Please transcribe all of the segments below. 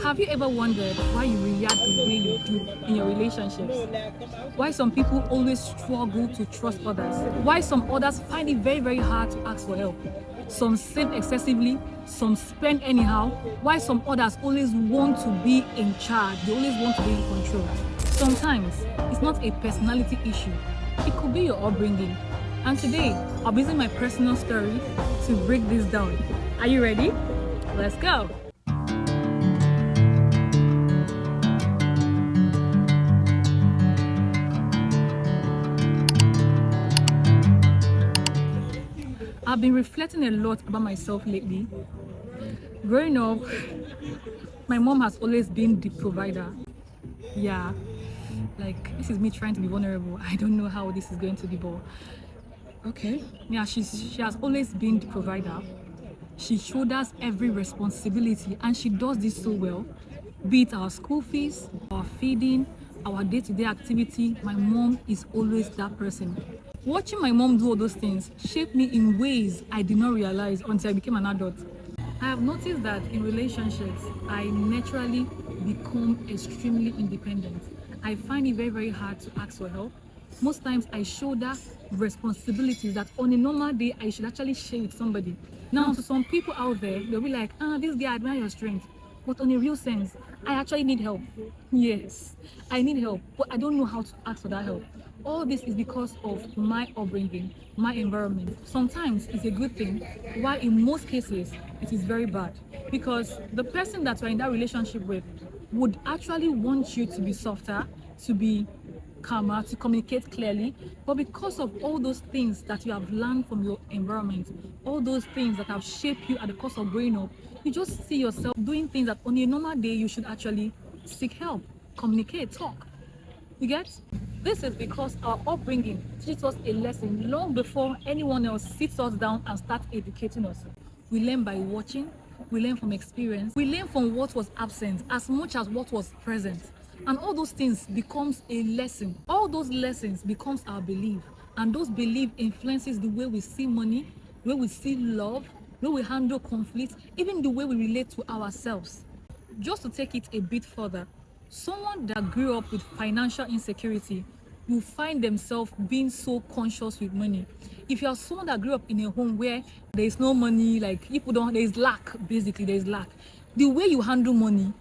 Have you ever wondered why you react the way you do in your relationships? Why some people always struggle to trust others? Why some others find it very, very hard to ask for help? Some save excessively, some spend anyhow. Why some others always want to be in charge? They always want to be in control. Sometimes it's not a personality issue. It could be your upbringing. And today, I'll be using my personal story to break this down. Are you ready? Let's go. I've been reflecting a lot about myself lately. Growing up, my mom has always been the provider. Yeah, like this is me trying to be vulnerable. I don't know how this is going to be, but okay. Yeah, she has always been the provider. She shoulders every responsibility and she does this so well. Be it our school fees, our feeding, our day-to-day activity, my mom is always that person. Watching my mom do all those things shaped me in ways I did not realize until I became an adult. I have noticed that in relationships, I naturally become extremely independent. I find it very, very hard to ask for help. Most times I shoulder responsibilities that on a normal day I should actually share with somebody. Now, to some people out there, they'll be like, this guy, I admire your strength. But on a real sense, I actually need help. Yes, I need help, but I don't know how to ask for that help. All this is because of my upbringing, my environment. Sometimes it's a good thing, while in most cases, it is very bad. Because the person that you're in that relationship with would actually want you to be softer, to be calmer, to communicate clearly, but because of all those things that you have learned from your environment, all those things that have shaped you at the course of growing up, you just see yourself doing things that on a normal day you should actually seek help, communicate, talk. You get? This is because our upbringing teaches us a lesson long before anyone else sits us down and starts educating us. We learn by watching, we learn from experience, we learn from what was absent as much as what was present. And all those things becomes a lesson. All those lessons becomes our belief. And those belief influences the way we see money, the way we see love, the way we handle conflict, even the way we relate to ourselves. Just to take it a bit further, someone that grew up with financial insecurity will find themselves being so conscious with money. If you are someone that grew up in a home where there is no money, like there is lack, basically there is lack, the way you handle money,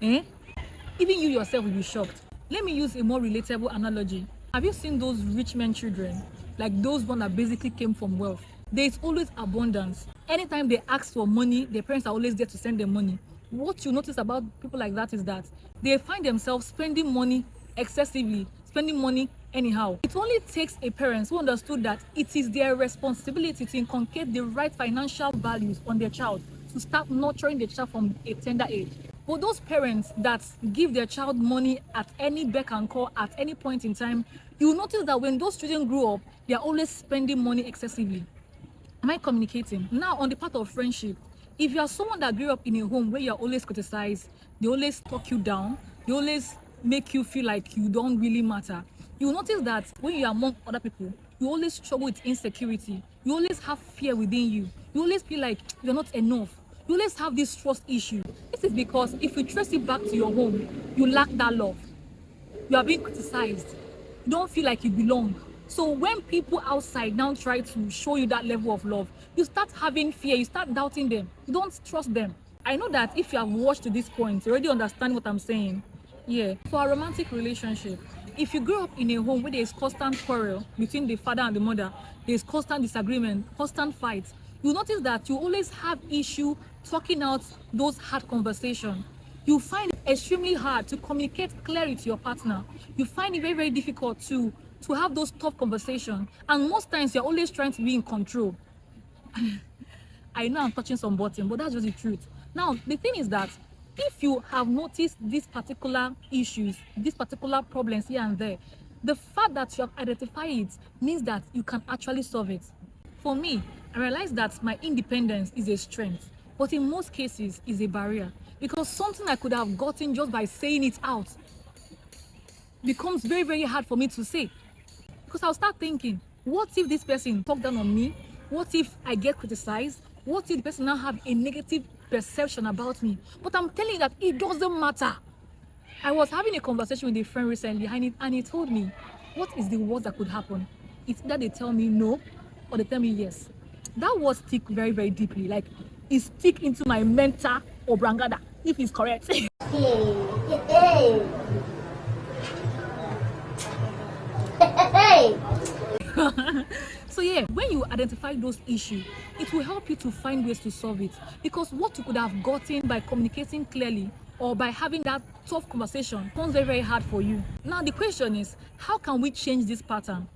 even you yourself will be shocked. Let me use a more relatable analogy. Have you seen those rich men children? Like those ones that basically came from wealth. There is always abundance. Anytime they ask for money, their parents are always there to send them money. What you notice about people like that is that they find themselves spending money excessively, spending money anyhow. It only takes a parent who understood that it is their responsibility to inculcate the right financial values on their child, to start nurturing the child from a tender age. But those parents that give their child money at any beck and call at any point in time, you will notice that when those children grow up, they are always spending money excessively. Am I communicating? Now, on the part of friendship, if you are someone that grew up in a home where you are always criticized, they always talk you down, they always make you feel like you don't really matter, you will notice that when you are among other people, you always struggle with insecurity, you always have fear within you, you always feel like you're not enough. You always have this trust issue. This is because if you trace it back to your home, you lack that love. You are being criticized. You don't feel like you belong. So when people outside now try to show you that level of love, you start having fear, you start doubting them. You don't trust them. I know that if you have watched to this point, you already understand what I'm saying. Yeah. For a romantic relationship, if you grow up in a home where there is constant quarrel between the father and the mother, there is constant disagreement, constant fights, you notice that you always have issue talking out those hard conversations. You find it extremely hard to communicate clearly to your partner. You find it very, very difficult to have those tough conversations. And most times you're always trying to be in control. I know I'm touching some button, but that's just the truth. Now, the thing is that if you have noticed these particular issues, these particular problems here and there, the fact that you have identified it means that you can actually solve it. For me, I realized that my independence is a strength, but in most cases is a barrier, because something I could have gotten just by saying it out becomes very, very hard for me to say. Because I'll start thinking, what if this person talk down on me? What if I get criticized? What if the person now have a negative perception about me. But I'm telling you that it doesn't matter. I was having a conversation with a friend recently, and he told me, what is the worst that could happen? It's that they tell me no, or they tell me yes. That word stick very, very deeply. Like, it stick into my mental obrangada, if it's correct. So yeah, when you identify those issues, it will help you to find ways to solve it. Because what you could have gotten by communicating clearly or by having that tough conversation becomes very, very hard for you. Now the question is, how can we change this pattern?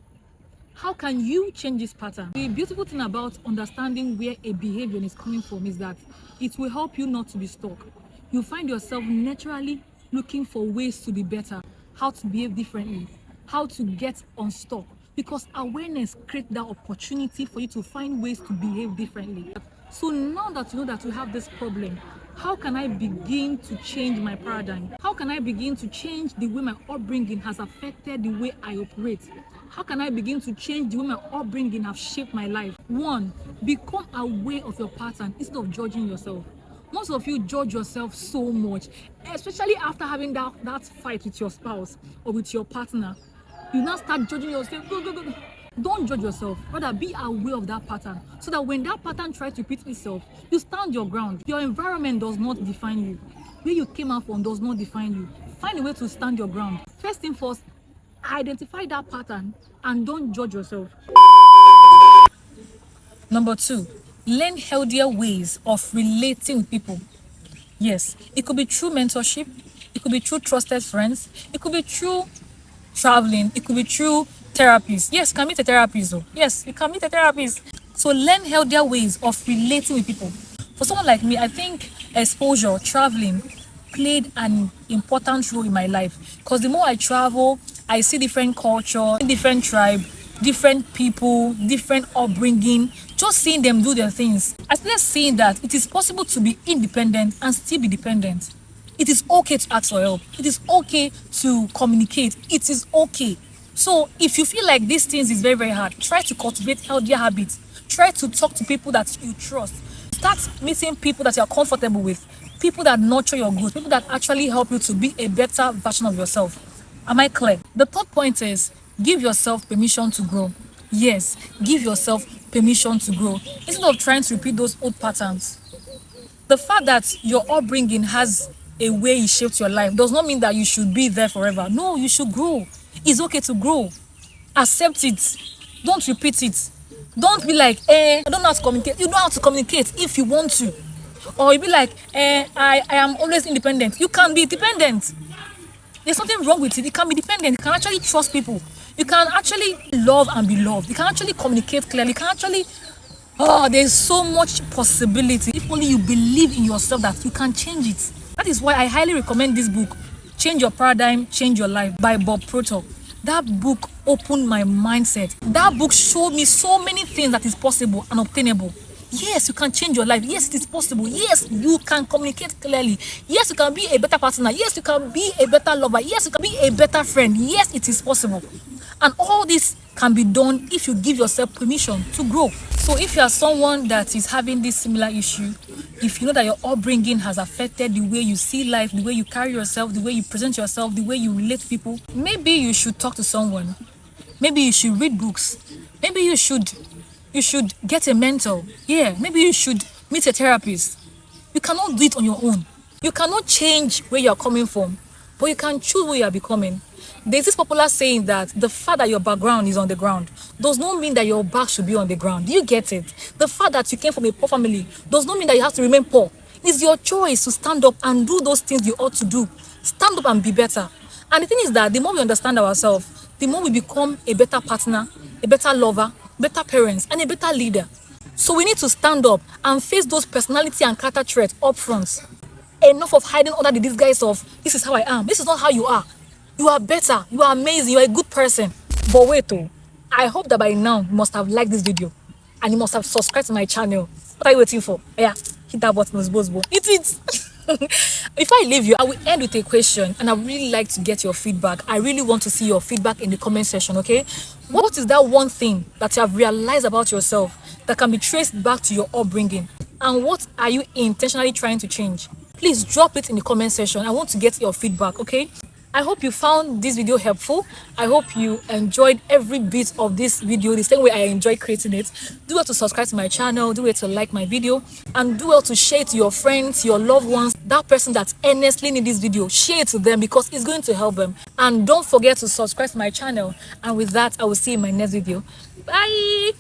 How can you change this pattern? The beautiful thing about understanding where a behavior is coming from is that it will help you not to be stuck. You find yourself naturally looking for ways to be better, how to behave differently, how to get unstuck. Because awareness creates that opportunity for you to find ways to behave differently. So now that you know that you have this problem, how can I begin to change my paradigm? How can I begin to change the way my upbringing has affected the way I operate? How can I begin to change the way my upbringing has shaped my life? One, become aware of your pattern instead of judging yourself. Most of you judge yourself so much, especially after having that fight with your spouse or with your partner. You now start judging yourself. Go. Don't judge yourself. Rather, be aware of that pattern so that when that pattern tries to repeat itself, you stand your ground. Your environment does not define you. Where you came out from does not define you. Find a way to stand your ground. First thing first, identify that pattern and don't judge yourself. Number 2, learn healthier ways of relating with people. Yes, it could be through mentorship, it could be through trusted friends, it could be through traveling, it could be through therapies. Yes, you can meet a therapist though. Yes, you can meet a therapist. So learn healthier ways of relating with people. For someone like me, I think exposure, traveling played an important role in my life, because the more I travel, I see different culture, different tribe, different people, different upbringing. Just seeing them do their things, I started seeing that it is possible to be independent and still be dependent. It is okay to ask for help. It is okay to communicate. It is okay. So if you feel like these things is very, very hard, try to cultivate healthier habits. Try to talk to people that you trust. Start meeting people that you are comfortable with. People that nurture your growth. People that actually help you to be a better version of yourself. Am I clear? The third point is, give yourself permission to grow. Yes, give yourself permission to grow. Instead of trying to repeat those old patterns. The fact that your upbringing has a way it shaped your life does not mean that you should be there forever. No, you should grow. It's okay to grow. Accept it. Don't repeat it. Don't be like, I don't know how to communicate. You know how to communicate if you want to. Or you be like, I am always independent. You can be dependent. There's nothing wrong with it. You can be dependent. You can actually trust people. You can actually love and be loved. You can actually communicate clearly. You can actually... there's so much possibility if only you believe in yourself that you can change it. That is why I highly recommend this book, Change Your Paradigm, Change Your Life by Bob Proctor. That book opened my mindset. That book showed me so many things that is possible and obtainable. Yes, you can change your life. Yes, it is possible. Yes, you can communicate clearly. Yes, you can be a better partner. Yes, you can be a better lover. Yes, you can be a better friend. Yes, it is possible. And all this can be done if you give yourself permission to grow. So if you are someone that is having this similar issue, if you know that your upbringing has affected the way you see life, the way you carry yourself, the way you present yourself, the way you relate to people, maybe you should talk to someone. Maybe you should read books. Maybe you should get a mentor. Yeah, maybe you should meet a therapist. You cannot do it on your own. You cannot change where you are coming from, but you can choose where you are becoming. There's this popular saying that the fact that your background is on the ground does not mean that your back should be on the ground. Do you get it? The fact that you came from a poor family does not mean that you have to remain poor. It's your choice to stand up and do those things you ought to do. Stand up and be better. And the thing is that the more we understand ourselves, the more we become a better partner, a better lover, better parents, and a better leader. So we need to stand up and face those personality and character traits up front. Enough of hiding under the disguise of, this is how I am. This is not how you are. You are better. You are amazing. You are a good person. But wait, I hope that by now you must have liked this video and you must have subscribed to my channel. What are you waiting for? Yeah, hit that button, Bozbo. Hit it. Before I leave you, I will end with a question, and I would really like to get your feedback. I really want to see your feedback in the comment section, okay? What is that one thing that you have realized about yourself that can be traced back to your upbringing? And what are you intentionally trying to change? Please drop it in the comment section. I want to get your feedback, okay? I hope you found this video helpful. I hope you enjoyed every bit of this video the same way I enjoyed creating it. Do well to subscribe to my channel, do well to like my video, and do well to share it to your friends, your loved ones, that person that earnestly needs this video. Share it to them because it's going to help them. And don't forget to subscribe to my channel. And with that, I will see you in my next video. Bye.